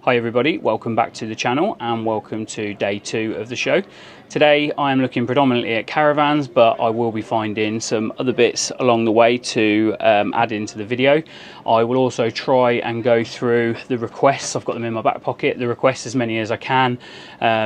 Hi everybody, welcome back to the channel and welcome to day 2 of the show. Today I am looking predominantly at caravans, but I will be finding some other bits along the way to add into the video. I will also try and go through the requests. I've got them in my back pocket, the requests as many as I can,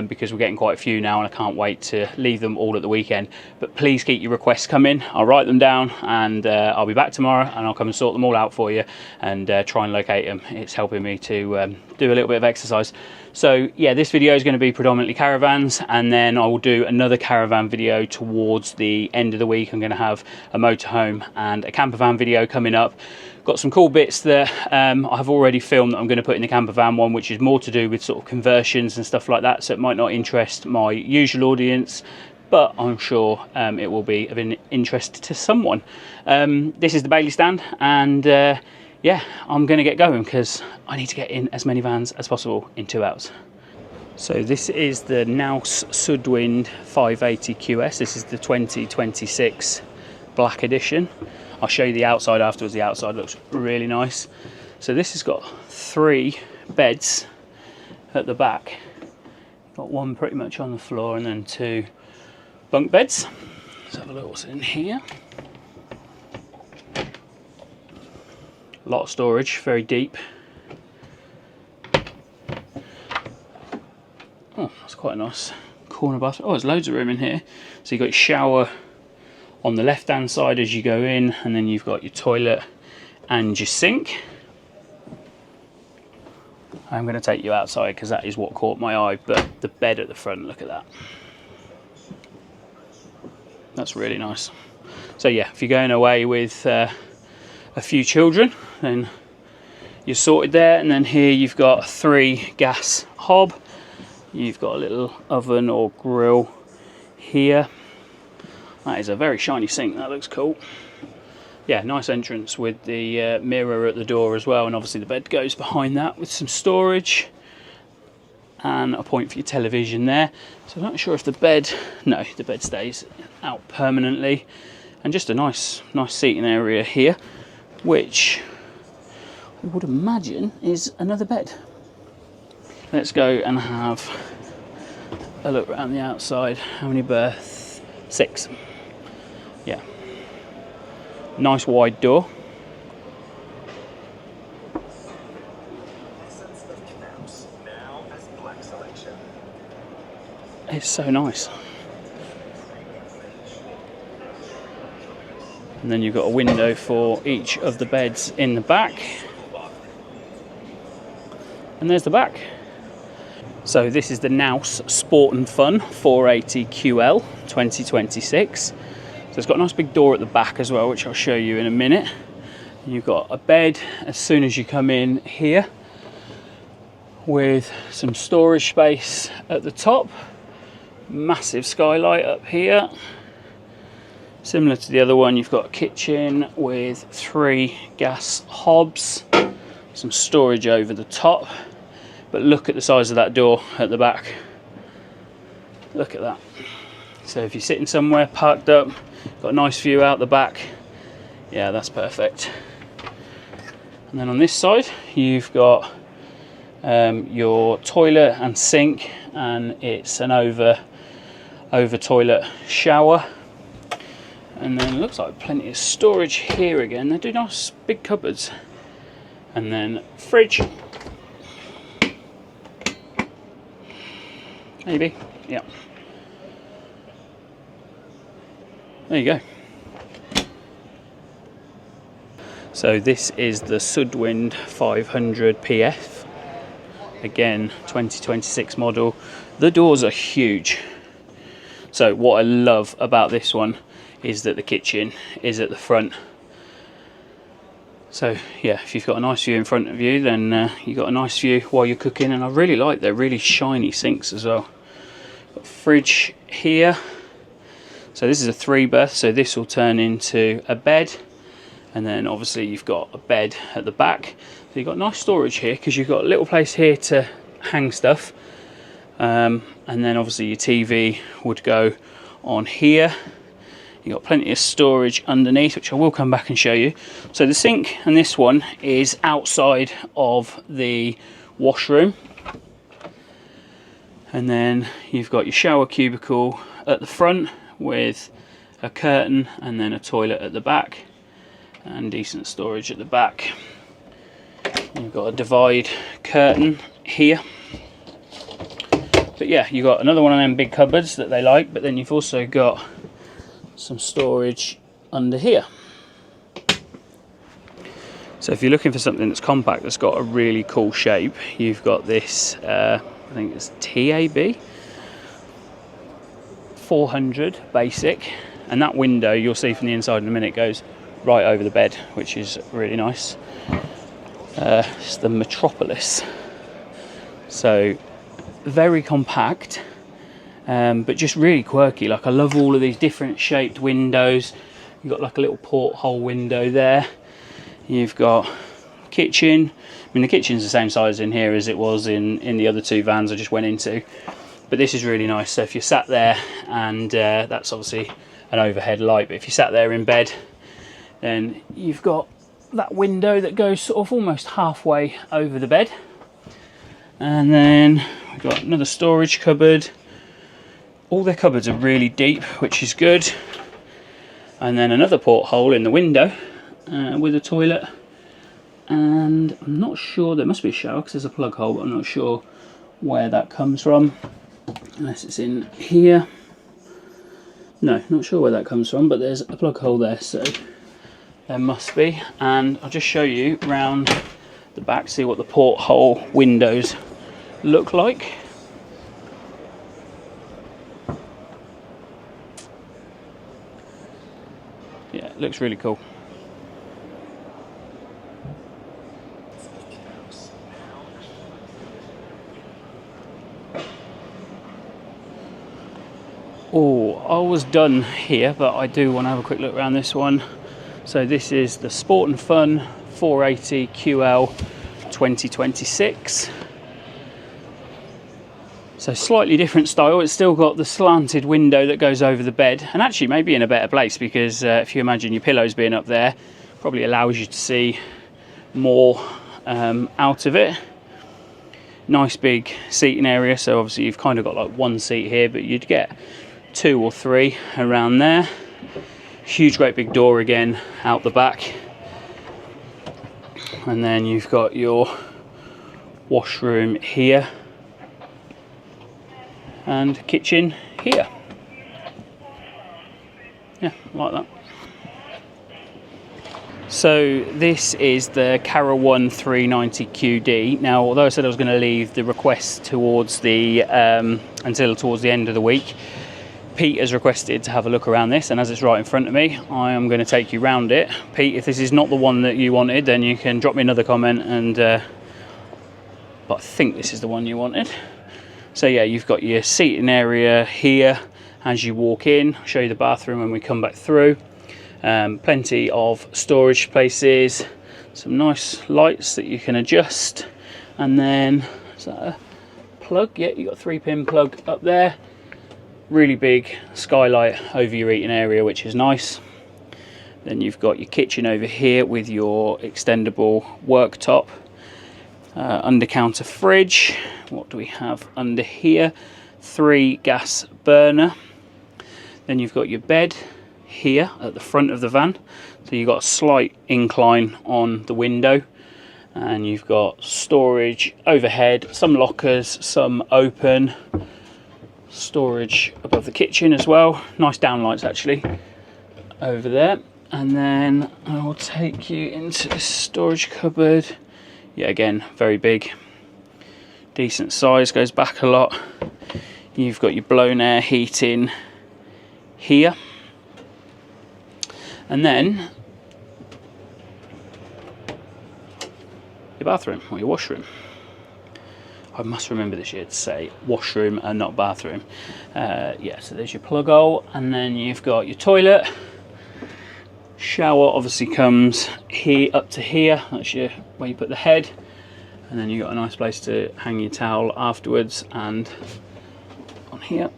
because we're getting quite a few now and I can't wait to leave them all at the weekend. But please keep your requests coming. I'll write them down and I'll be back tomorrow and I'll come and sort them all out for you and try and locate them. It's helping me to do a little bit of exercise. So yeah, this video is going to be predominantly caravans, and then I will do another caravan video towards the end of the week. I'm going to have a motorhome and a camper van video coming up. Got some cool bits that I have already filmed that I'm going to put in the camper van one, which is more to do with sort of conversions and stuff like that, so it might not interest my usual audience, but I'm sure it will be of an interest to someone. This is the Bailey stand, and yeah, I'm going to get going because I need to get in as many vans as possible in 2 hours. So this is the Knaus Sudwind 580 QS. This is the 2026 black edition. I'll show you the outside afterwards. The outside looks really nice. So this has got 3 beds at the back. Got one pretty much on the floor and then 2 bunk beds. Let's have a look what's in here. A lot of storage, very deep. Oh, that's quite a nice corner bathroom. Oh, there's loads of room in here. So you've got your shower on the left hand side as you go in, and then you've got your toilet and your sink. I'm going to take you outside because that is what caught my eye, but the bed at the front, look at that. That's really nice. So yeah, if you're going away with a few children, then you're sorted there. And then here you've got 3 gas hob. You've got a little oven or grill here. That is a very shiny sink, that looks cool. Yeah, nice entrance with the mirror at the door as well, and obviously the bed goes behind that with some storage and a point for your television there. So I'm not sure if the bed, no, the bed stays out permanently, and just a nice seating area here, which I would imagine is another bed. Let's go and have a look around the outside. How many berths? 6. Yeah. Nice wide door. It's so nice. And then you've got a window for each of the beds in the back. And there's the back. So this is the Knaus Sport and Fun 480 QL 2026. So it's got a nice big door at the back as well, which I'll show you in a minute. You've got a bed as soon as you come in here, with some storage space at the top. Massive skylight up here. Similar to the other one, you've got a kitchen with 3 gas hobs, some storage over the top. But look at the size of that door at the back. Look at that. So if you're sitting somewhere parked up, got a nice view out the back, yeah, that's perfect. And then on this side, you've got your toilet and sink, and it's an over toilet shower. And then it looks like plenty of storage here again. They do nice big cupboards. And then fridge. Maybe, yeah. There you go. So this is the Sudwind 500 PF. Again, 2026 model. The doors are huge. So what I love about this one is that the kitchen is at the front. So yeah, if you've got a nice view in front of you, then you've got a nice view while you're cooking. And I really like their really shiny sinks as well. Got fridge here. So this is a 3 berth, so this will turn into a bed. And then obviously you've got a bed at the back. So you've got nice storage here because you've got a little place here to hang stuff. And then obviously your TV would go on here. You've got plenty of storage underneath, which I will come back and show you. So the sink and this one is outside of the washroom. And then you've got your shower cubicle at the front with a curtain, and then a toilet at the back, and decent storage at the back. You've got a divide curtain here. But yeah, you've got another one of them big cupboards that they like, but then you've also got some storage under here. So if you're looking for something that's compact, that's got a really cool shape, you've got this, I think it's TAB 400 basic, and that window you'll see from the inside in a minute goes right over the bed, which is really nice. It's the Metropolis, so very compact, but just really quirky. Like, I love all of these different shaped windows. You've got like a little porthole window there. You've got kitchen. I mean, the kitchen's the same size in here as it was in the other two vans I just went into, but this is really nice. So if you're sat there, and that's obviously an overhead light, but if you sat there in bed, then you've got that window that goes sort of almost halfway over the bed. And then we've got another storage cupboard. All their cupboards are really deep, which is good. And then another porthole in the window with a toilet. And I'm not sure, there must be a shower because there's a plug hole, but I'm not sure where that comes from, unless it's in here. No, not sure where that comes from, but there's a plug hole there, so there must be. And I'll just show you round the back, see what the porthole windows look like. Yeah, it looks really cool. Oh, I was done here, but I do want to have a quick look around this one. So this is the Sport and Fun 480 QL 2026. So slightly different style. It's still got the slanted window that goes over the bed, and actually maybe in a better place, because if you imagine your pillows being up there, probably allows you to see more out of it. Nice big seating area. So obviously you've kind of got like one seat here, but you'd get 2 or 3 around there. Huge great big door again out the back, and then you've got your washroom here and kitchen here. Yeah, like that. So this is the CaraOne 390 QD. Now, although I said I was going to leave the request towards the until towards the end of the week, Pete has requested to have a look around this, and as it's right in front of me, I am going to take you round it. Pete, if this is not the one that you wanted, then you can drop me another comment, and but I think this is the one you wanted. So yeah, you've got your seating area here as you walk in. I'll show you the bathroom when we come back through. Plenty of storage places, some nice lights that you can adjust, and then is that a plug? Yeah, you've got a 3-pin plug up there. Really big skylight over your eating area, which is nice. Then you've got your kitchen over here with your extendable worktop, under counter fridge. What do we have under here? 3 gas burner. Then you've got your bed here at the front of the van, so you've got a slight incline on the window, and you've got storage overhead, some lockers, some open. Storage above the kitchen as well. Nice downlights actually over there. And then I will take you into the storage cupboard. Yeah, again, very big, decent size, goes back a lot. You've got your blown air heating here, and then your bathroom or your washroom. I must remember this year to say washroom and not bathroom. Yeah, so there's your plug hole, and then you've got your toilet. Shower obviously comes here up to here. That's your where you put the head, and then you've got a nice place to hang your towel afterwards, and on here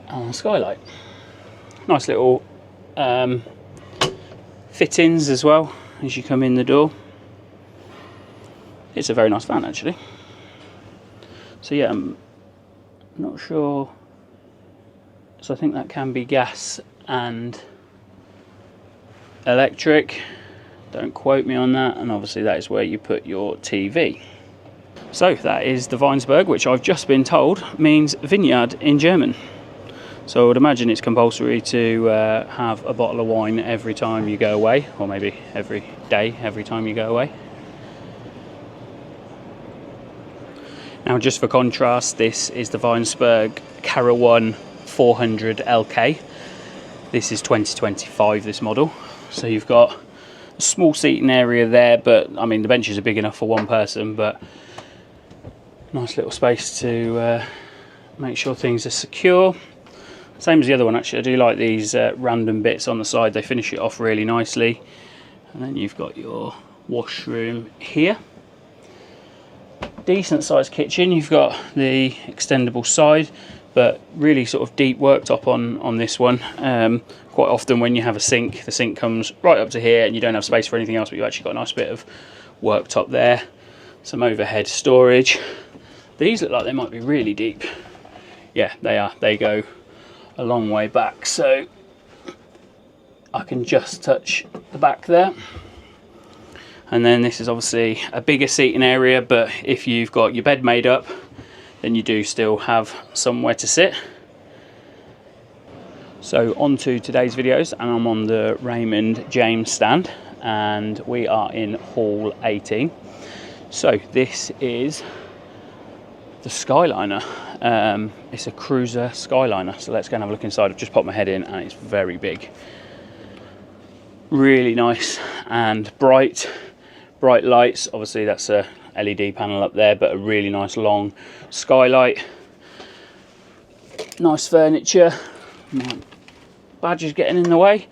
and a skylight. Nice little fittings as well as you come in the door. it's a very nice van actually. So yeah, I'm not sure. So I think that can be gas and electric. Don't quote me on that. And obviously that is where you put your TV. So that is the Weinsberg, which I've just been told means vineyard in German. So I would imagine it's compulsory to have a bottle of wine every time you go away, or maybe every day, every time you go away. Now, just for contrast, this is the Weinsberg CaraOne 400 LK. This is 2025, this model. So you've got a small seating area there, but I mean the benches are big enough for one person, but nice little space to make sure things are secure. Same as the other one actually. I do like these random bits on the side, they finish it off really nicely. And then you've got your washroom here. Decent sized kitchen. You've got the extendable side, but really sort of deep worktop on this one. Quite often when you have a sink, the sink comes right up to here and you don't have space for anything else, but you've actually got a nice bit of worktop there. Some overhead storage. These look like they might be really deep. Yeah, they are. They go a long way back, so I can just touch the back there. And then this is obviously a bigger seating area, but if you've got your bed made up, then you do still have somewhere to sit. So on to today's videos, and I'm on the Raymond James stand, and we are in Hall 18. So this is the Skyliner. It's a cruiser Skyliner, so let's go and have a look inside. I've just popped my head in and it's very big. Really nice and bright lights. Obviously that's a LED panel up there, but a really nice long skylight. Nice furniture. My badge is getting in the way.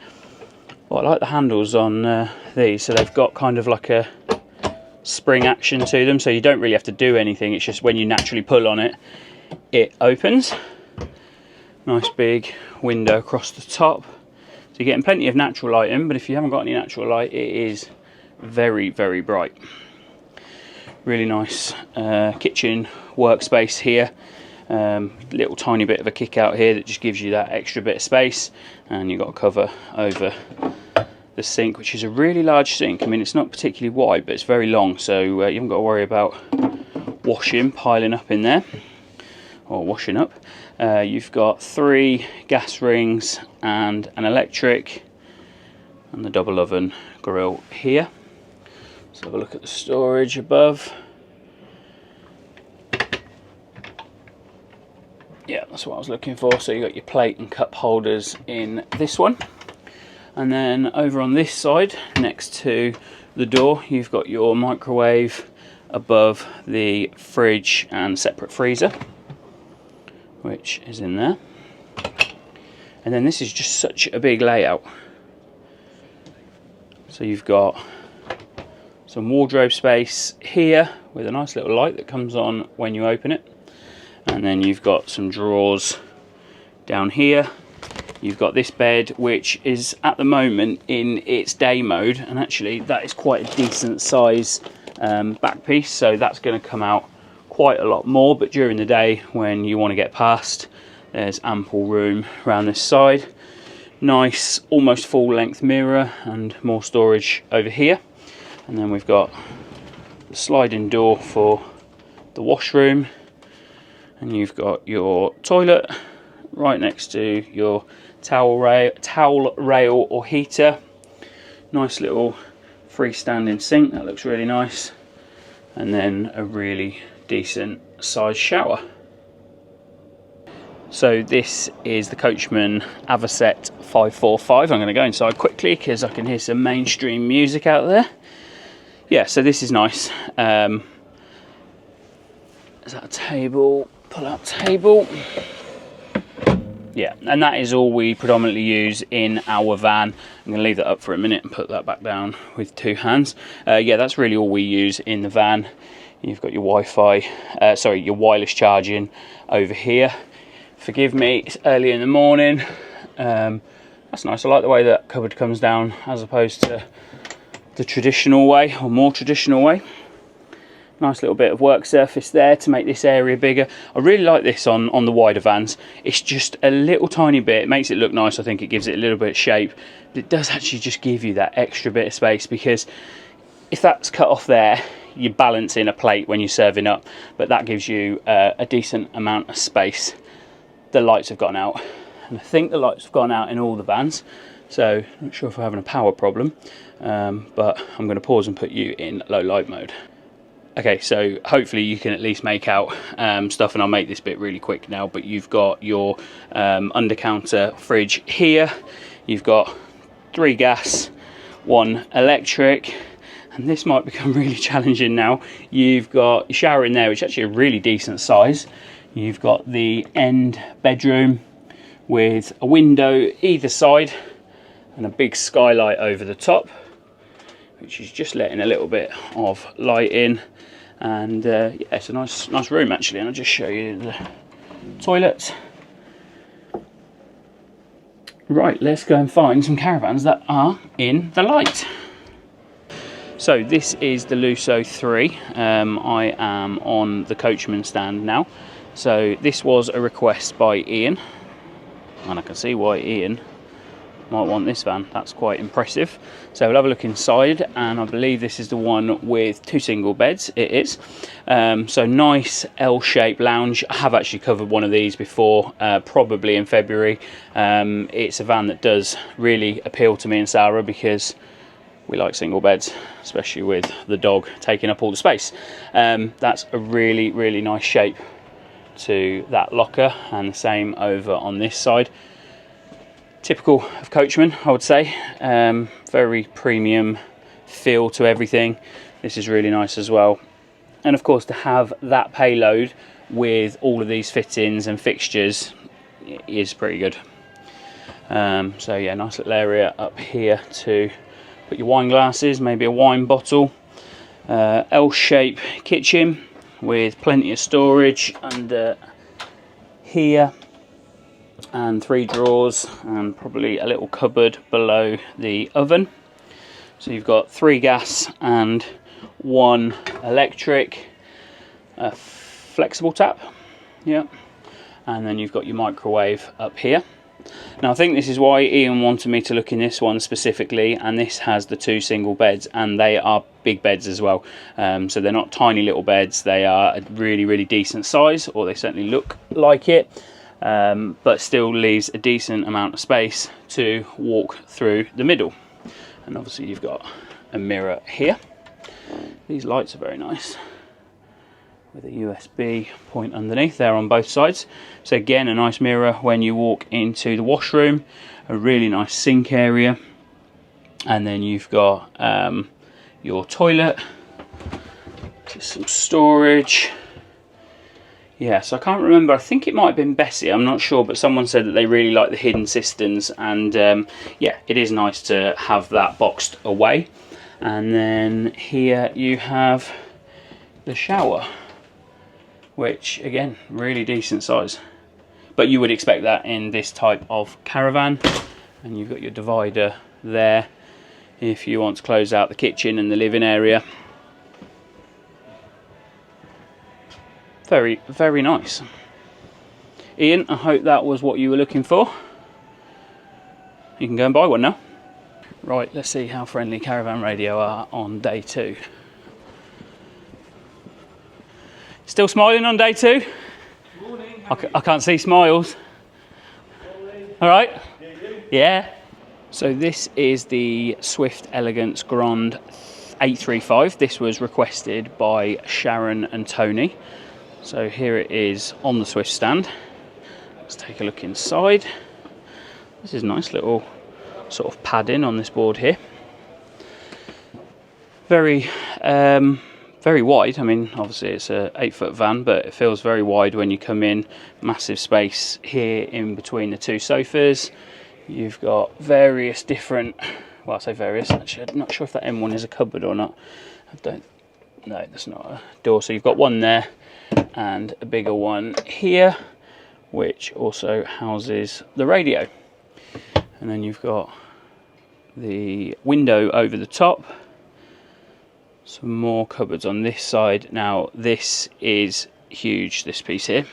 Well, I like the handles on these, so they've got kind of like a spring action to them, so you don't really have to do anything. It's just when you naturally pull on it, it opens. Nice big window across the top, so you're getting plenty of natural light in, but if you haven't got any natural light, it is very, very bright. Really nice kitchen workspace here. Little tiny bit of a kick out here that just gives you that extra bit of space, and you've got a cover over the sink, which is a really large sink. I mean, it's not particularly wide, but it's very long, so you haven't got to worry about washing piling up in there, or washing up. You've got 3 gas rings and an electric, and the double oven grill here. Let's have a look at the storage above. Yeah, that's what I was looking for. So you got your plate and cup holders in this one. And then over on this side, next to the door, you've got your microwave above the fridge and separate freezer, which is in there. And then this is just such a big layout. So you've got some wardrobe space here with a nice little light that comes on when you open it. And then you've got some drawers down here. You've got this bed, which is at the moment in its day mode, and actually that is quite a decent size back piece, so that's going to come out quite a lot more. But during the day when you want to get past, there's ample room around this side. Nice almost full length mirror and more storage over here. And then we've got the sliding door for the washroom, and you've got your toilet right next to your towel rail or heater. Nice little freestanding sink, that looks really nice. And then a really decent sized shower. So this is the Coachman Avocet 545. I'm going to go inside quickly because I can hear some mainstream music out there. Yeah, so this is nice. Is that a table? Pull out table. Yeah, and that is all we predominantly use in our van. I'm going to leave that up for a minute and put that back down with 2 hands. Yeah, that's really all we use in the van. You've got your Wi-Fi, sorry, your wireless charging over here. Forgive me, it's early in the morning. That's nice. I like the way that cupboard comes down as opposed to the traditional way, or more traditional way. Nice little bit of work surface there to make this area bigger. I really like this on the wider vans. It's just a little tiny bit. It makes it look nice. I think it gives it a little bit of shape. But it does actually just give you that extra bit of space, because if that's cut off there, you're balancing a plate when you're serving up. But that gives you a decent amount of space. The lights have gone out. And I think the lights have gone out in all the vans. So I'm not sure if we're having a power problem. But I'm going to pause and put you in low light mode. Okay, so hopefully you can at least make out stuff, and I'll make this bit really quick now, but you've got your under-counter fridge here. You've got 3 gas, 1 electric, and this might become really challenging now. You've got your shower in there, which is actually a really decent size. You've got the end bedroom with a window either side and a big skylight over the top, which is just letting a little bit of light in. And yeah, it's a nice room actually, and I'll just show you the toilet. Right, let's go and find some caravans that are in the light. So this is the Lusso 3. I am on the Coachman stand now. So this was a request by Ian, and I can see why Ian might want this van. That's quite impressive. So we'll have a look inside, and I believe this is the one with 2 single beds. It is. So nice L-shaped lounge. I have actually covered one of these before, probably in February. It's a van that does really appeal to me and Sara, because we like single beds, especially with the dog taking up all the space. That's a really nice shape to that locker, and the same over on this side. Typical of Coachman, I would say. Very premium feel to everything. This is really nice as well. And of course, to have that payload with all of these fittings and fixtures is pretty good. So yeah, nice little area up here to put your wine glasses, maybe a wine bottle. L-shaped kitchen with plenty of storage under here, and 3 drawers, and probably a little cupboard below the oven. So you've got 3 gas and 1 electric, a flexible tap, yeah, and then you've got your microwave up here. Now I think this is why Ian wanted me to look in this one specifically, and this has the 2 single beds, and they are big beds as well. So they're not tiny little beds, they are a really decent size, or they certainly look like it. But still leaves a decent amount of space to walk through the middle. And obviously you've got a mirror here. These lights are very nice, with a USB point underneath there on both sides. So again, a nice mirror when you walk into the washroom, a really nice sink area, and then you've got your toilet, just some storage. Yeah, so I can't remember, I think it might have been Bessie, I'm not sure, but someone said that they really like the hidden cisterns, and yeah, it is nice to have that boxed away. And then here you have the shower, which again, really decent size. But you would expect that in this type of caravan. And you've got your divider there if you want to close out the kitchen and the living area. Very nice. Ian, I hope that was what you were looking for. You can go and buy one now. Right, let's see how friendly Caravan Radio are on day 2. Still smiling on day 2? Morning. I can't see smiles. Morning. All right? Yeah. So this is the Swift Elegance Grand 835. This was requested by Sharon and Tony. So here it is on the Swift stand. Let's take a look inside. This is a nice little sort of padding on this board here. Very wide. I mean, obviously it's a 8-foot van, but it feels very wide when you come in. Massive space here in between the 2 sofas. You've got various different, well, I say various, actually I'm not sure if that M1 is a cupboard or not. No, that's not a door. So you've got one there and a bigger one here, which also houses the radio. And then you've got the window over the top. Some more cupboards on this side. Now this is huge, this piece here.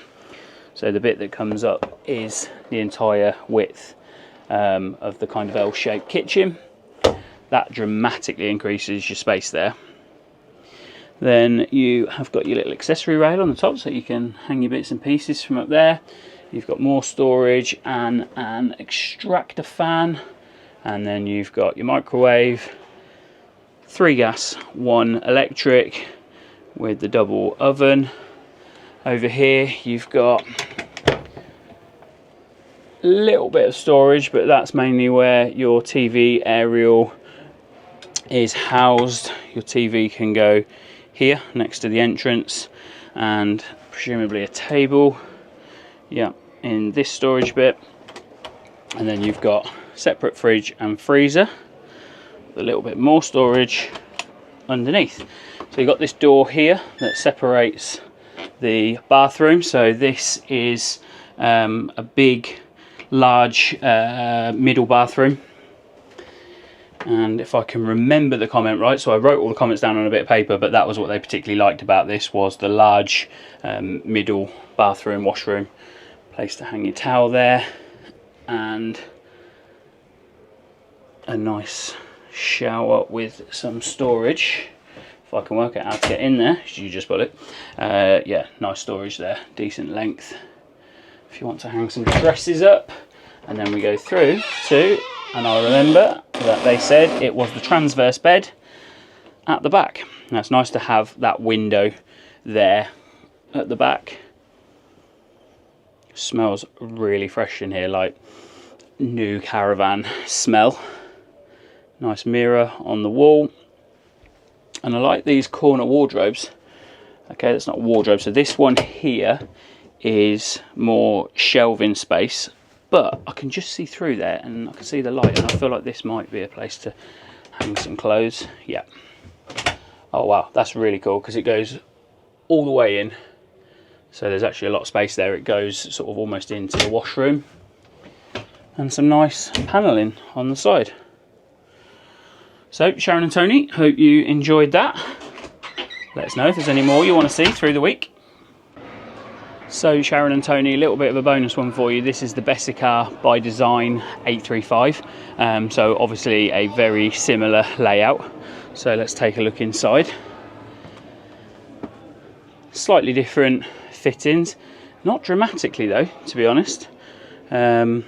So the bit that comes up is the entire width of the kind of L-shaped kitchen. That dramatically increases your space there. Then you have got your little accessory rail on the top, so you can hang your bits and pieces from up there. You've got more storage and an extractor fan, and then you've got your microwave, 3 gas, 1 electric with the double oven. Over here you've got a little bit of storage, but that's mainly where your TV aerial is housed. Your TV can go here next to the entrance, and presumably a table, yeah, in this storage bit. And then you've got separate fridge and freezer, a little bit more storage underneath. So you've got this door here that separates the bathroom. So this is a big, large middle bathroom. And if I can remember the comment right, so I wrote all the comments down on a bit of paper, but that was what they particularly liked about this, was the large middle bathroom, washroom, place to hang your towel there, and a nice shower with some storage. If I can work out how to get in there, you just put it. Yeah, nice storage there, decent length if you want to hang some dresses up. And then we go through to, and I remember that they said it was the transverse bed at the back. Now it's nice to have that window there at the back. Smells really fresh in here, like new Caravan smell. Nice mirror on the wall, and I like these corner wardrobes. Okay, that's not a wardrobe, so this one here is more shelving space, but I can just see through there and I can see the light, and I feel like this might be a place to hang some clothes. Yeah. Oh wow, that's really cool, because it goes all the way in, so there's actually a lot of space there. It goes sort of almost into the washroom, and some nice paneling on the side. So Sharon and Tony, hope you enjoyed that. Let us know if there's any more you want to see through the week. So Sharon and Tony, a little bit of a bonus one for you. This is the Bessacarr by Design 835. So obviously a very similar layout. So let's take a look inside. Slightly different fittings. Not dramatically though, to be honest. Yeah,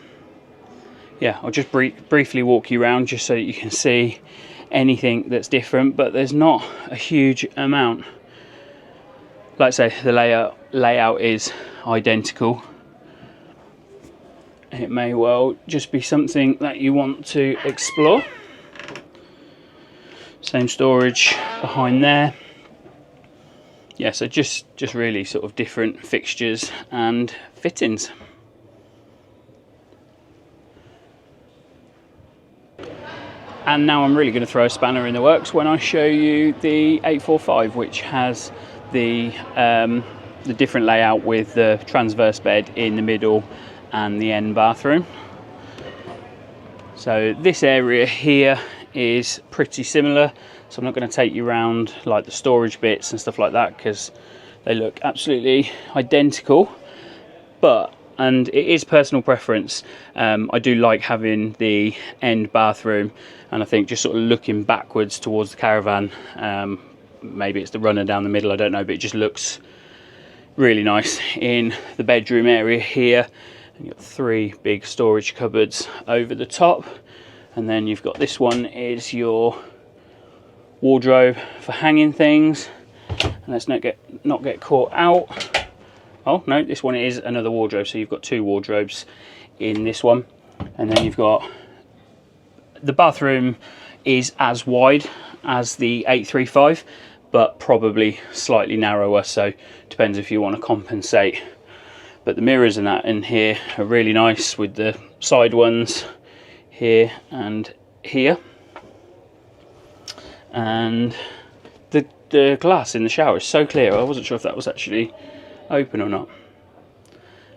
I'll just briefly walk you around just so that you can see anything that's different, but there's not a huge amount. Like I say, the layout is identical. It may well just be something that you want to explore. Same storage behind there. Yeah, so just really sort of different fixtures and fittings. And now I'm really going to throw a spanner in the works when I show you the 845, which has the different layout with the transverse bed in the middle and the end bathroom. So this area here is pretty similar, so I'm not going to take you around like the storage bits and stuff like that, because they look absolutely identical. And it is personal preference. I do like having the end bathroom, and I think just sort of looking backwards towards the Caravan, maybe it's the runner down the middle, I don't know, but it just looks really nice. In the bedroom area here, you've got 3 big storage cupboards over the top, and then you've got this one is your wardrobe for hanging things. And let's not get caught out. Oh no, this one is another wardrobe, so you've got 2 wardrobes in this one. And then you've got the bathroom is as wide as the 835, but probably slightly narrower, so depends if you want to compensate. But the mirrors and that in here are really nice, with the side ones here and here. And the glass in the shower is so clear, I wasn't sure if that was actually open or not.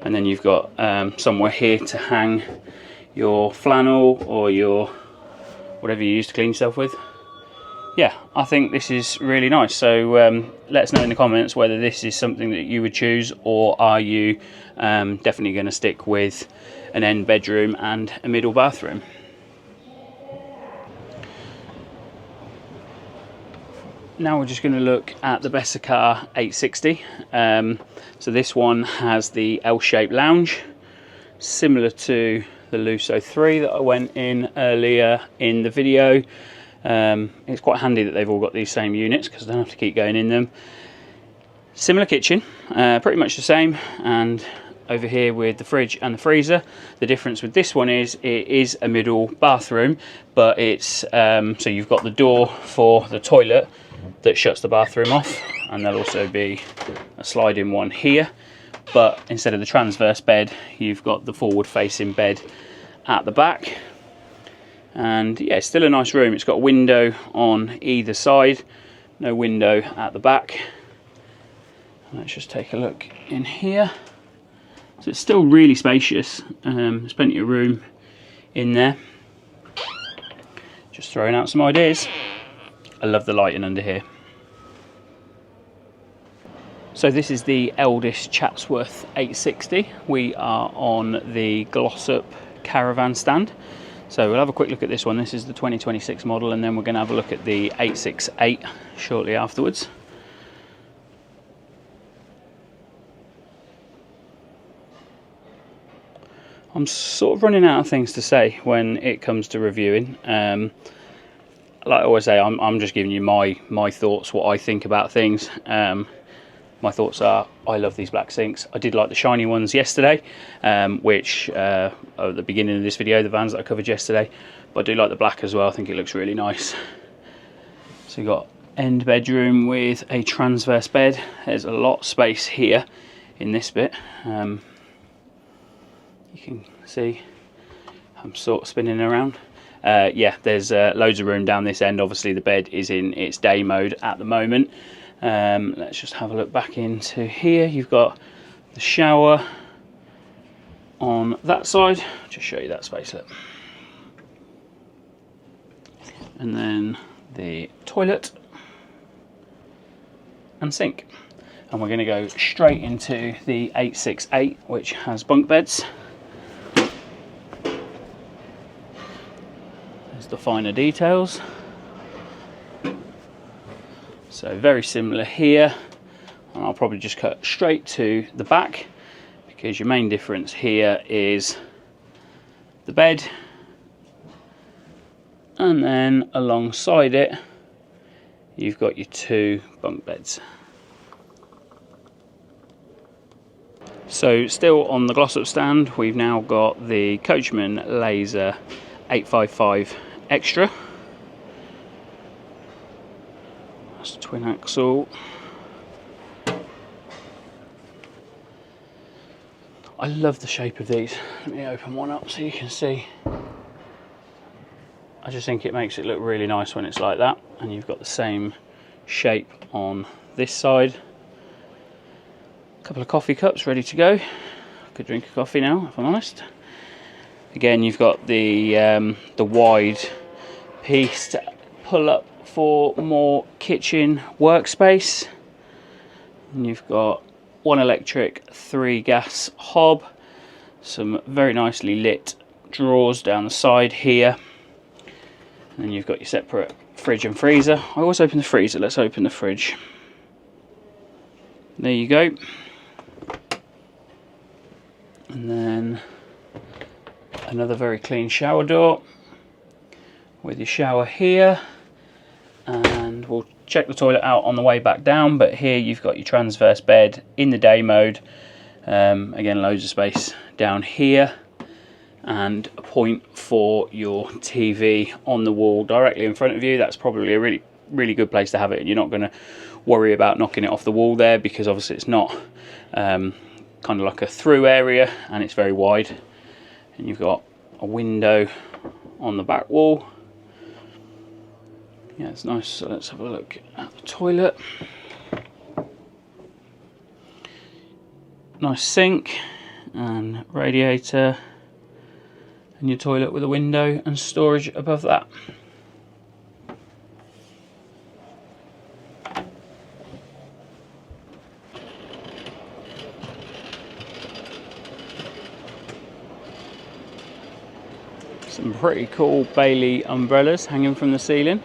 And then you've got somewhere here to hang your flannel or your whatever you use to clean yourself with. Yeah, I think this is really nice. So let us know in the comments whether this is something that you would choose, or are you definitely going to stick with an end bedroom and a middle bathroom. Now we're just going to look at the Bessacarr 860. So this one has the L-shaped lounge, similar to the Lusso 3 that I went in earlier in the video. It's quite handy that they've all got these same units because I don't have to keep going in them. Similar kitchen, pretty much the same, and over here with the fridge and the freezer. The difference with this one is it is a middle bathroom, but it's so you've got the door for the toilet that shuts the bathroom off, and there'll also be a sliding one here, but instead of the transverse bed you've got the forward facing bed at the back. And yeah, it's still a nice room. It's got a window on either side, no window at the back. Let's just take a look in here. So it's still really spacious. There's plenty of room in there. Just throwing out some ideas. I love the lighting under here. So this is the Elddis Chatsworth 860. We are on the gloss-up Caravan stand. So we'll have a quick look at this one. This is the 2026 model, and then we're going to have a look at the 868 shortly afterwards. I'm sort of running out of things to say when it comes to reviewing. Like I always say, I'm just giving you my thoughts, what I think about things. My thoughts are, I love these black sinks. I did like the shiny ones yesterday, which at the beginning of this video, the vans that I covered yesterday, but I do like the black as well. I think it looks really nice. So you've got end bedroom with a transverse bed. There's a lot of space here in this bit. You can see I'm sort of spinning around. Yeah, there's loads of room down this end. Obviously the bed is in its day mode at the moment. Let's just have a look back into here. You've got the shower on that side. Just show you that space, look. And then the toilet and sink. And we're going to go straight into the 868, which has bunk beds. There's the finer details. So very similar here, and I'll probably just cut straight to the back, because your main difference here is the bed, and then alongside it you've got your two bunk beds. So still on the gloss up stand, we've now got the Coachman Laser 855 Extra. That's the twin axle. I love the shape of these. Let me open one up so you can see. I just think it makes it look really nice when it's like that. And you've got the same shape on this side. A couple of coffee cups ready to go. I could drink a coffee now, if I'm honest. Again, you've got the wide piece to pull up for more kitchen workspace, and you've got one electric, 3 gas hob, some very nicely lit drawers down the side here, and then you've got your separate fridge and freezer. I always open the freezer. Let's open the fridge. There you go. And then another very clean shower door with your shower here. And we'll check the toilet out on the way back down, but here you've got your transverse bed in the day mode. Again, loads of space down here, and a point for your TV on the wall directly in front of you. That's probably a really good place to have it, and you're not going to worry about knocking it off the wall there, because obviously it's not kind of like a through area, and it's very wide. And you've got a window on the back wall. Yeah, it's nice. So let's have a look at the toilet. Nice sink and radiator, and your toilet with a window and storage above that. Some pretty cool Bailey umbrellas hanging from the ceiling.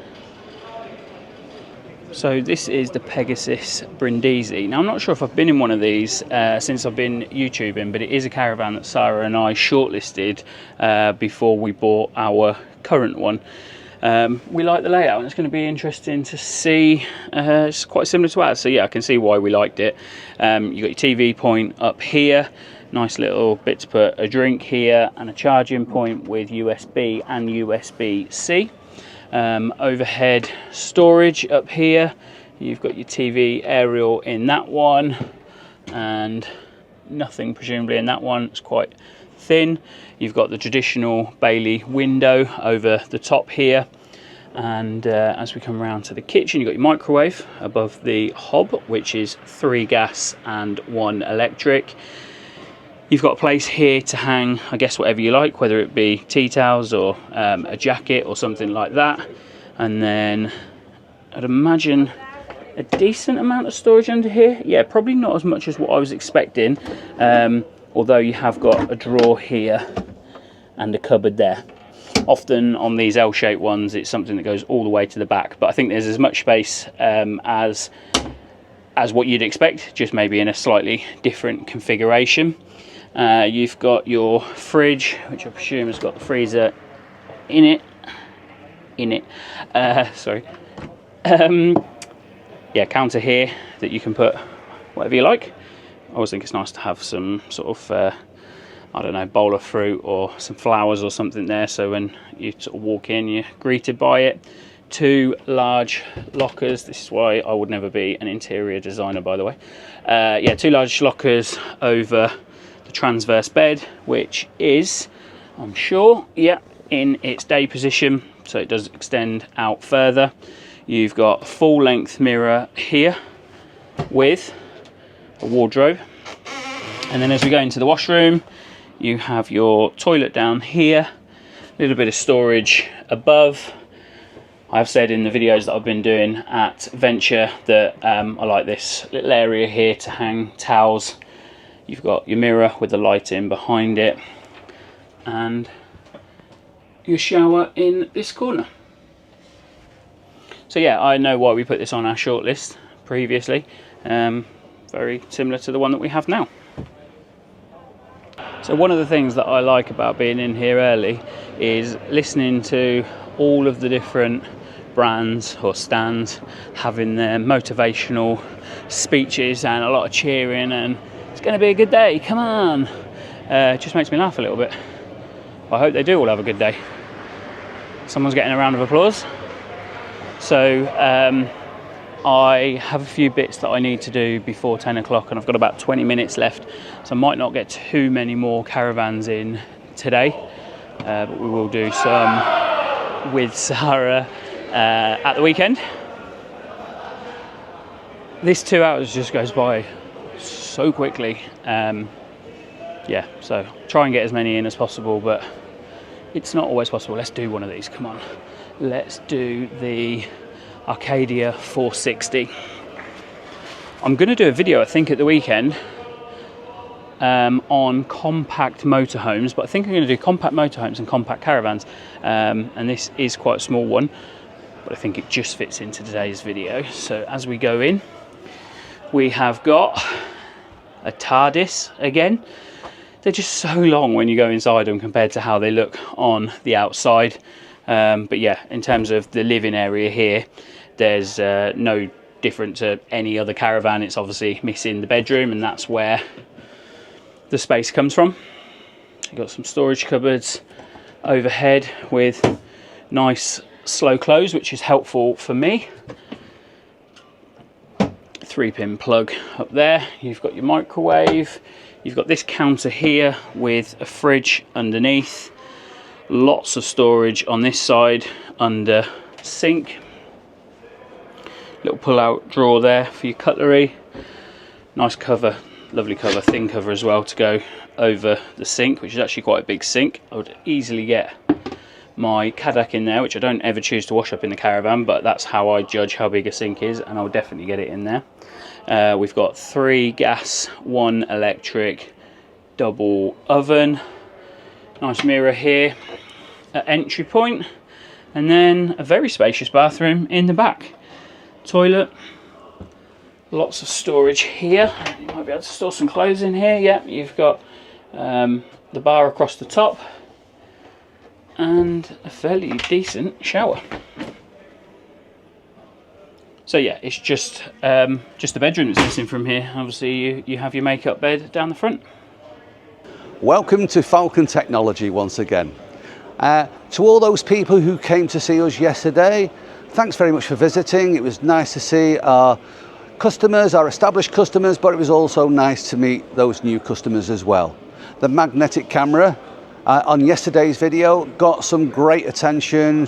So this is the Pegasus Bindesy. Now I'm not sure if I've been in one of these since I've been YouTubing, but it is a caravan that Sara and I shortlisted before we bought our current one. We like the layout, and it's going to be interesting to see. It's quite similar to ours, so yeah, I can see why we liked it. You got your TV point up here, nice little bit to put a drink here, and a charging point with USB and USB-C. Overhead storage up here. You've got your TV aerial in that one, and nothing presumably in that one. It's quite thin. You've got the traditional Bailey window over the top here, and as we come around to the kitchen, you've got your microwave above the hob, which is 3 gas and 1 electric. You've got a place here to hang, I guess, whatever you like, whether it be tea towels or a jacket or something like that. And then I'd imagine a decent amount of storage under here. Yeah, probably not as much as what I was expecting, although you have got a drawer here and a cupboard there. Often on these L-shaped ones, it's something that goes all the way to the back, but I think there's as much space as what you'd expect, just maybe in a slightly different configuration. You've got your fridge, which I presume has got the freezer in it. Sorry. Yeah, counter here that you can put whatever you like. I always think it's nice to have some sort of, I don't know, bowl of fruit or some flowers or something there, so when you sort of walk in, you're greeted by it. 2 large lockers. This is why I would never be an interior designer, by the way. Yeah, 2 large lockers over the transverse bed, which is, I'm sure, yeah, in its day position, so it does extend out further. You've got a full length mirror here with a wardrobe, and then as we go into the washroom, you have your toilet down here, a little bit of storage above. I've said in the videos that I've been doing at Venture that I like this little area here to hang towels. You've got your mirror with the light in behind it, and your shower in this corner. So yeah, I know why we put this on our shortlist previously. Very similar to the one that we have now. So one of the things that I like about being in here early is listening to all of the different brands or stands having their motivational speeches and a lot of cheering, and it's going to be a good day, come on. It just makes me laugh a little bit. I hope they do all have a good day. Someone's getting a round of applause. So I have a few bits that I need to do before 10 o'clock, and I've got about 20 minutes left, so I might not get too many more caravans in today, but we will do some with Sara at the weekend. This 2 hours just goes by so quickly. Yeah, so try and get as many in as possible, but it's not always possible. Let's do one of these, come on. Let's do the Arcadia 460. I'm going to do a video, I think, at the weekend on compact motorhomes, but I think I'm going to do compact motorhomes and compact caravans, and this is quite a small one, but I think it just fits into today's video. So as we go in, we have got a TARDIS again. They're just so long when you go inside them compared to how they look on the outside. But yeah, in terms of the living area here, there's no different to any other caravan. It's obviously missing the bedroom, and that's where the space comes from. You've got some storage cupboards overhead with nice slow close, which is helpful for me. 3-pin plug up there. You've got your microwave. You've got this counter here with a fridge underneath. Lots of storage on this side under sink. Little pull-out drawer there for your cutlery. Nice cover, lovely cover, thin cover as well to go over the sink, which is actually quite a big sink. I would easily get my Kadak in there, which I don't ever choose to wash up in the caravan, but that's how I judge how big a sink is, and I'll definitely get it in there. We've got 3 gas, 1 electric, double oven. Nice mirror here. at entry point, and then a very spacious bathroom in the back. Toilet, lots of storage here. You might be able to store some clothes in here. Yeah, you've got the bar across the top and a fairly decent shower. So yeah, it's just the bedroom that's missing from here. Obviously you have your makeup bed down the front. Welcome to Falcon Technology once again. To all those people who came to see us yesterday, thanks very much for visiting. It was nice to see our customers, our established customers, but it was also nice to meet those new customers as well. The magnetic camera on yesterday's video got some great attention.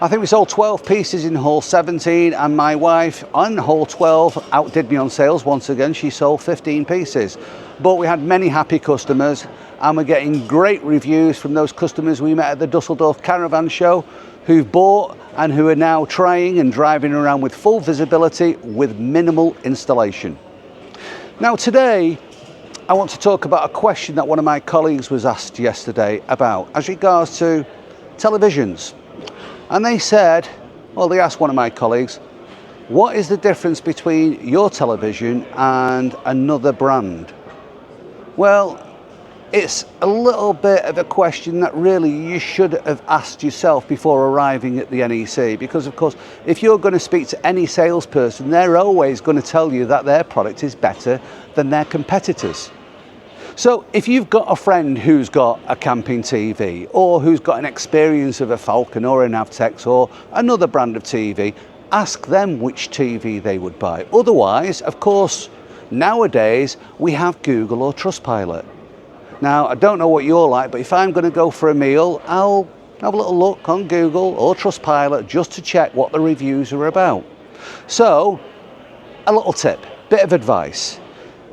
I think we sold 12 pieces in haul 17, and my wife on haul 12 outdid me on sales once again. She sold 15 pieces. But we had many happy customers, and we're getting great reviews from those customers we met at the Dusseldorf Caravan show who've bought and who are now trying and driving around with full visibility with minimal installation. Now today, I want to talk about a question that one of my colleagues was asked yesterday about as regards to televisions. And they said, well, they asked one of my colleagues, what is the difference between your television and another brand? Well, it's a little bit of a question that really you should have asked yourself before arriving at the NEC, because of course, if you're going to speak to any salesperson, they're always going to tell you that their product is better than their competitors. So if you've got a friend who's got a camping TV, or who's got an experience of a Falcon or an Avtex or another brand of TV, ask them which TV they would buy. Otherwise, of course, nowadays we have Google or Trustpilot. Now, I don't know what you're like, but if I'm going to go for a meal, I'll have a little look on Google or Trustpilot just to check what the reviews are about. So, a little tip, bit of advice.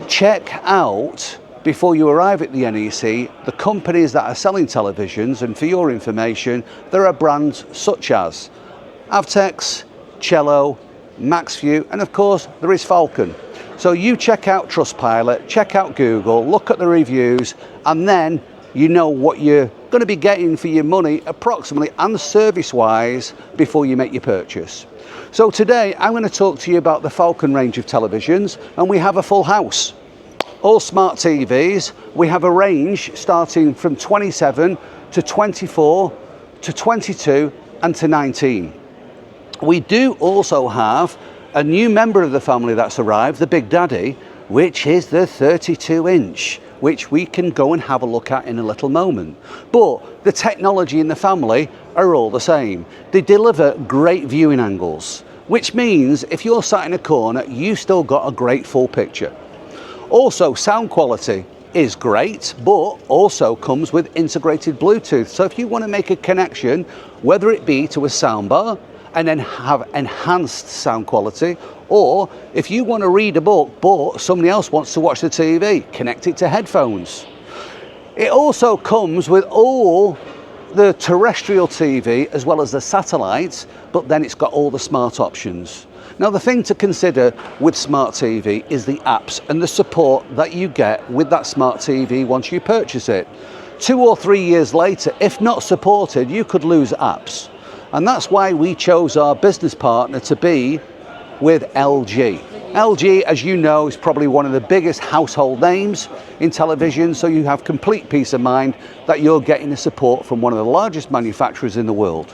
Check out, before you arrive at the NEC, the companies that are selling televisions, and for your information, there are brands such as Avtex, Cello, Maxview, and of course there is Falcon. So you check out Trustpilot, check out Google, look at the reviews, and then you know what you're going to be getting for your money approximately and service-wise before you make your purchase. So today I'm going to talk to you about the Falcon range of televisions, and we have a full house. All smart TVs. We have a range starting from 27 to 24 to 22 and to 19. We do also have a new member of the family that's arrived, the Big Daddy, which is the 32-inch, which we can go and have a look at in a little moment. But the technology in the family are all the same. They deliver great viewing angles, which means if you're sat in a corner, you've still got a great full picture. Also, sound quality is great, but also comes with integrated Bluetooth. So if you want to make a connection, whether it be to a soundbar and then have enhanced sound quality, or if you want to read a book but somebody else wants to watch the TV, connect it to headphones. It also comes with all the terrestrial TV as well as the satellites, but then it's got all the smart options. Now, the thing to consider with smart TV is the apps and the support that you get with that smart TV once you purchase it. 2 or 3 years later, if not supported, you could lose apps. And that's why we chose our business partner to be with LG. LG, as you know, is probably one of the biggest household names in television, so you have complete peace of mind that you're getting the support from one of the largest manufacturers in the world.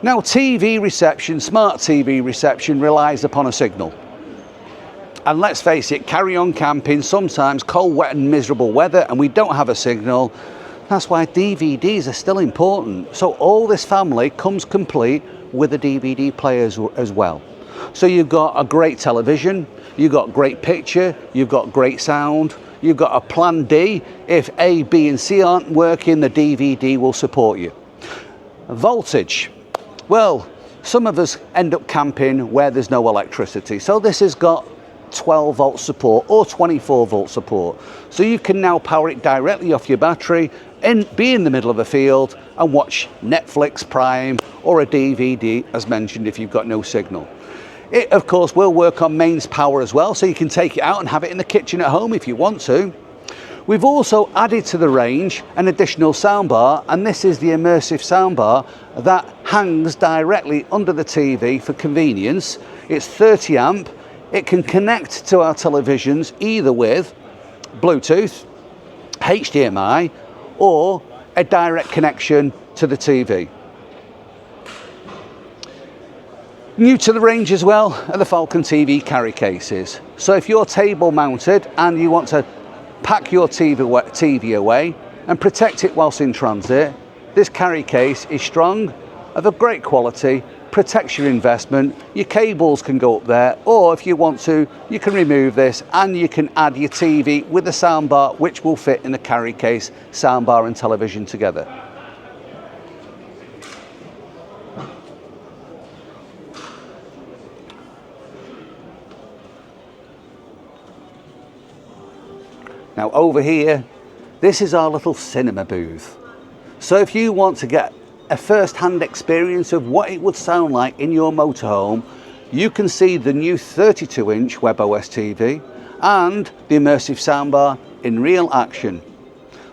Now, TV reception, smart TV reception, relies upon a signal. And let's face it, carry on camping, sometimes cold, wet and miserable weather, and we don't have a signal. That's why DVDs are still important. So all this family comes complete with a DVD player as well. So you've got a great television, you've got great picture, you've got great sound, you've got a plan D. If A, B and C aren't working, the DVD will support you. Voltage. Well, some of us end up camping where there's no electricity. So this has got 12 volt support or 24 volt support. So you can now power it directly off your battery and be in the middle of a field and watch Netflix, Prime or a DVD, as mentioned, if you've got no signal. It, of course, will work on mains power as well, so you can take it out and have it in the kitchen at home if you want to. We've also added to the range an additional soundbar, and this is the immersive soundbar that hangs directly under the TV for convenience. It's 30 amp. It can connect to our televisions either with Bluetooth, HDMI, or a direct connection to the TV. New to the range as well are the Falcon TV carry cases. So if you're table mounted and you want to pack your TV away and protect it whilst in transit, this carry case is strong, of a great quality, protects your investment. Your cables can go up there, or if you want to, you can remove this and you can add your TV with a soundbar, which will fit in the carry case, soundbar and television together. Now over here, this is our little cinema booth. So if you want to get a first-hand experience of what it would sound like in your motorhome, you can see the new 32-inch WebOS TV and the immersive soundbar in real action.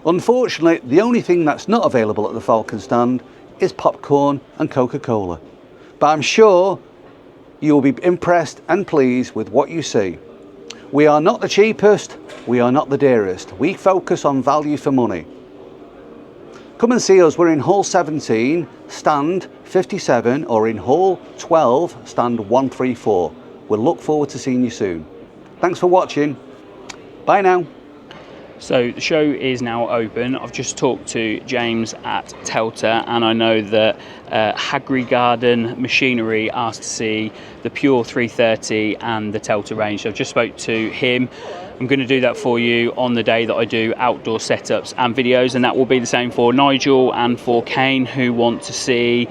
Unfortunately, the only thing that's not available at the Falcon stand is popcorn and Coca-Cola. But I'm sure you'll be impressed and pleased with what you see. We are not the cheapest, we are not the dearest. We focus on value for money. Come and see us. We're in Hall 17, stand 57, or in Hall 12, stand 134. We'll look forward to seeing you soon. Thanks for watching. Bye now. So the show is now open. I've just talked to James at Telter, and I know that Haggery Garden Machinery asked to see the Pure 330 and the Telter range. So I've just spoke to him. I'm going to do that for you on the day that I do outdoor setups and videos, and that will be the same for Nigel and for Kane, who want to see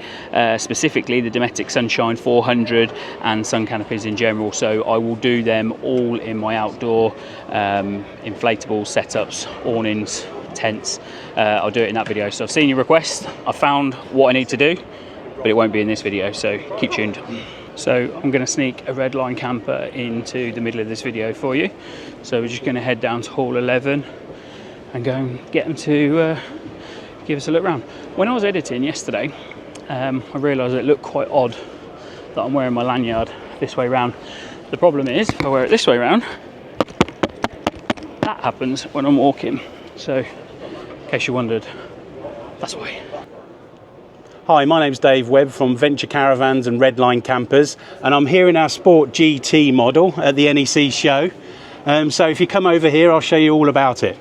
specifically the Dometic Sunshine 400 and sun canopies in general. So I will do them all in my outdoor inflatable setups, awnings, tents. I'll do it in that video. So I've seen your request, I found what I need to do, but it won't be in this video, so keep tuned. So I'm going to sneak a Redline camper into the middle of this video for you. So we're just going to head down to Hall 11 and go and get them to give us a look around. When I was editing yesterday, I realised it looked quite odd that I'm wearing my lanyard this way round. The problem is, if I wear it this way round, that happens when I'm walking. So, in case you wondered, that's why. Hi, my name's Dave Webb from Venture Caravans and Redline Campers, and I'm here in our Sport GT model at the NEC show. So if you come over here, I'll show you all about it.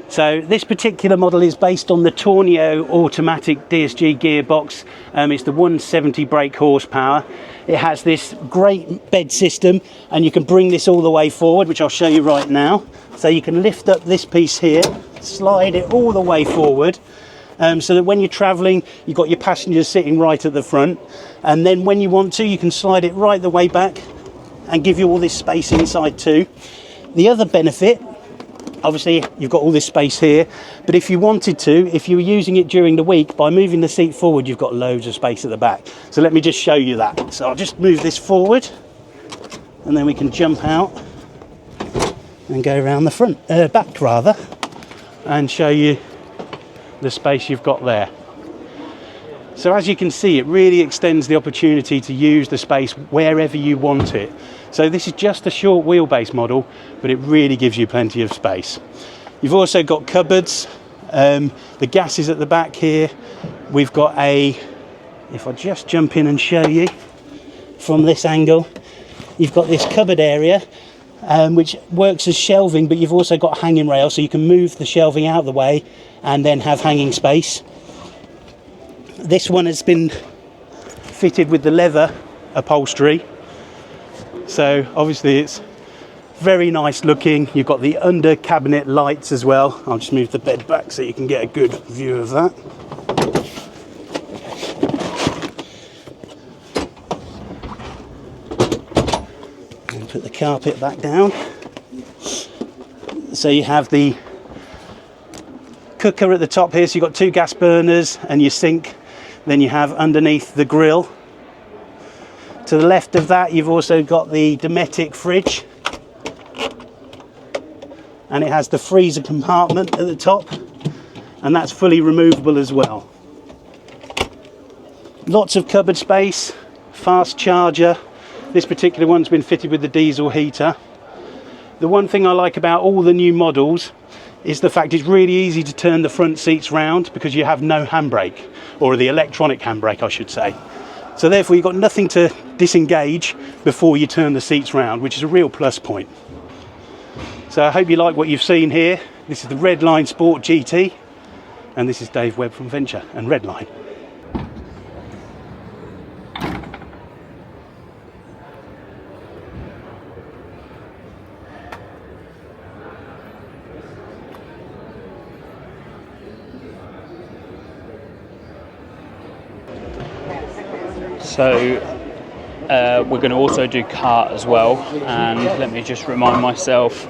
So this particular model is based on the Tornio automatic DSG gearbox. It's the 170 brake horsepower. It has this great bed system, and you can bring this all the way forward, which I'll show you right now. So you can lift up this piece here, slide it all the way forward. So that when you're travelling, you've got your passengers sitting right at the front, and then when you want to, you can slide it right the way back and give you all this space inside too. The other benefit, obviously you've got all this space here, but if you wanted to, if you were using it during the week, by moving the seat forward, you've got loads of space at the back. So let me just show you that. So I'll just move this forward, and then we can jump out and go around the front, back rather, and show you the space you've got there. So as you can see, it really extends the opportunity to use the space wherever you want it. So this is just a short wheelbase model, but it really gives you plenty of space. You've also got cupboards. The gas is at the back here. We've got if I just jump in and show you from this angle, you've got this cupboard area, which works as shelving, but you've also got hanging rails, so you can move the shelving out of the way and then have hanging space. This one has been fitted with the leather upholstery, so obviously it's very nice looking. You've got the under cabinet lights as well. I'll just move the bed back so you can get a good view of that. And put the carpet back down. So you have the cooker at the top here, so you've got two gas burners and your sink. Then you have underneath the grill. To the left of that, you've also got the Dometic fridge, and it has the freezer compartment at the top, and that's fully removable as well. Lots of cupboard space, fast charger. This particular one's been fitted with the diesel heater. The one thing I like about all the new models is the fact it's really easy to turn the front seats round because you have no handbrake, or the electronic handbrake I should say. So therefore you've got nothing to disengage before you turn the seats round, which is a real plus point. So I hope you like what you've seen here. This is the Redline Sport GT, and this is Dave Webb from Venture and Redline. So we're going to also do kart as well, and let me just remind myself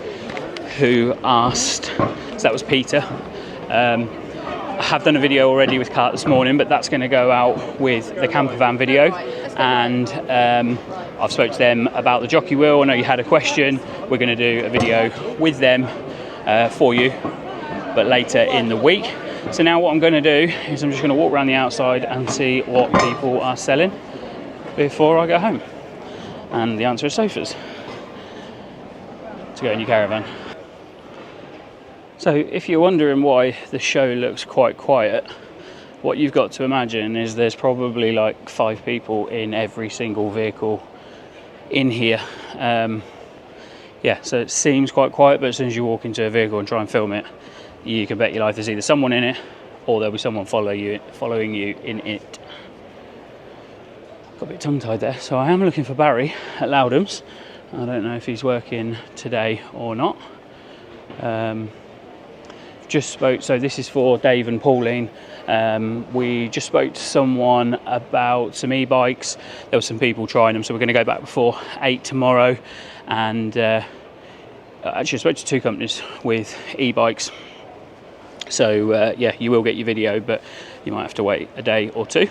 who asked. So that was Peter. I have done a video already with kart this morning, but that's going to go out with the camper van video, and I've spoke to them about the jockey wheel. I know you had a question. We're going to do a video with them for you, but later in the week. So now what I'm going to do is I'm just going to walk around the outside and see what people are selling before I go home. And the answer is sofas to go in your caravan. So if you're wondering why the show looks quite quiet, what you've got to imagine is there's probably like 5 people in every single vehicle in here. Yeah, so it seems quite quiet, but as soon as you walk into a vehicle and try and film it, you can bet your life there's either someone in it or there'll be someone following you in it. Got a bit tongue-tied there. So I am looking for Barry at Loudham's. I don't know if he's working today or not. Just spoke, so this is for Dave and Pauline. We just spoke to someone about some e-bikes. There were some people trying them, so we're going to go back before 8 tomorrow. And actually I spoke to 2 companies with e-bikes. So yeah, you will get your video, but you might have to wait a day or 2.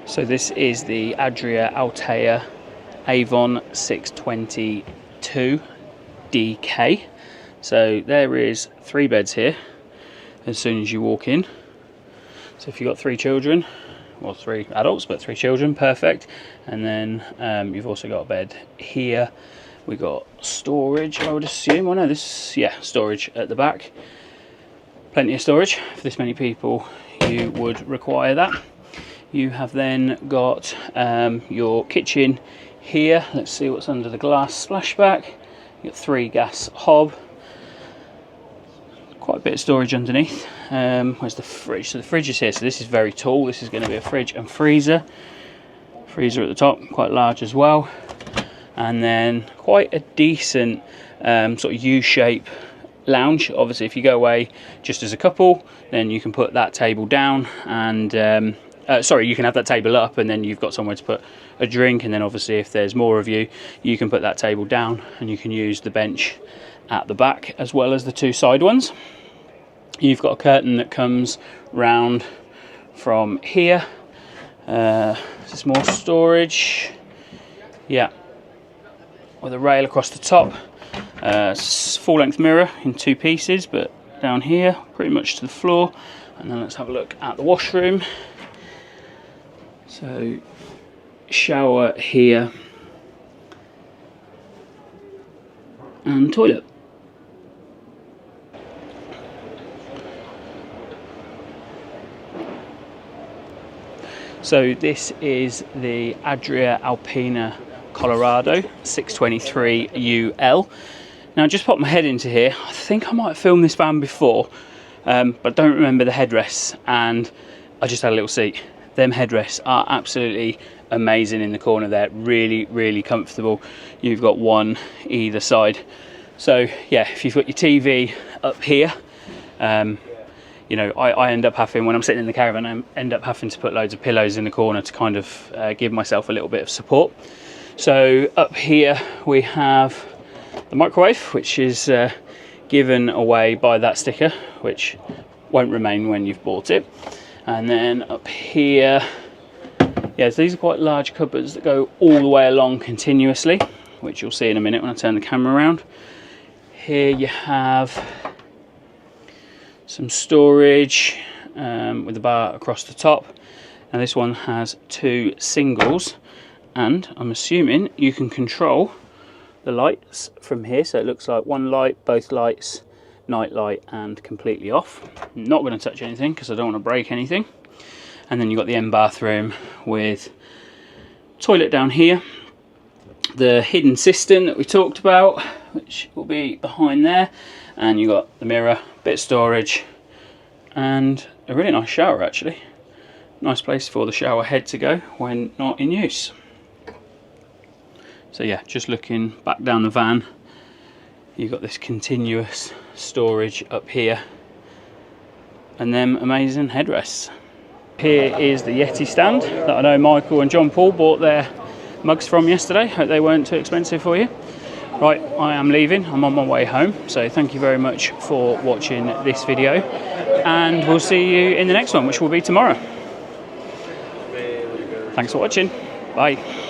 So this is the Adria Altea Avon 622 DK. So there is 3 beds here as soon as you walk in. So if you've got 3 children, well 3 adults, but 3 children, perfect. And then you've also got a bed here. We got storage, I would assume. Oh no, this, yeah, storage at the back. Plenty of storage for this many people. You would require that. You have then got your kitchen here. Let's see what's under the glass splashback. You've got 3 gas hob. Quite a bit of storage underneath. Where's the fridge? So the fridge is here. So this is very tall. This is going to be a fridge and freezer. Freezer at the top, quite large as well. And then quite a decent sort of U-shape lounge. Obviously if you go away just as a couple, then you can put that table down and sorry, you can have that table up and then you've got somewhere to put a drink, and then obviously if there's more of you, you can put that table down and you can use the bench at the back as well as the 2 side ones. You've got a curtain that comes round from here. There's more storage, yeah, with a rail across the top. Full length mirror in 2 pieces, but down here pretty much to the floor. And then let's have a look at the washroom. So shower here and toilet. So this is the Adria Alpina Colorado 623 UL. Now I just popped my head into here. I think I might have filmed this van before, but I don't remember the headrests, and I just had a little seat. Them headrests are absolutely amazing in the corner there. Really, really comfortable. You've got one either side. So yeah, if you've got your TV up here, you know, I end up having, when I'm sitting in the caravan, I end up having to put loads of pillows in the corner to kind of give myself a little bit of support. So up here we have the microwave, which is given away by that sticker, which won't remain when you've bought it. And then up here, yeah, so these are quite large cupboards that go all the way along continuously, which you'll see in a minute when I turn the camera around. Here you have some storage with a bar across the top. Now this one has 2 singles, and I'm assuming you can control the lights from here. So it looks like one light, both lights, night light, and completely off. I'm not going to touch anything because I don't want to break anything. And then you've got the end bathroom with toilet down here, the hidden cistern that we talked about, which will be behind there, and you've got the mirror, bit of storage, and a really nice shower actually. Nice place for the shower head to go when not in use. So yeah, just looking back down the van, you've got this continuous storage up here, and them amazing headrests. Here is the Yeti stand that I know Michael and John Paul bought their mugs from yesterday. Hope they weren't too expensive for you. Right, I am leaving. I'm on my way home. So thank you very much for watching this video, and we'll see you in the next one, which will be tomorrow. Thanks for watching. Bye.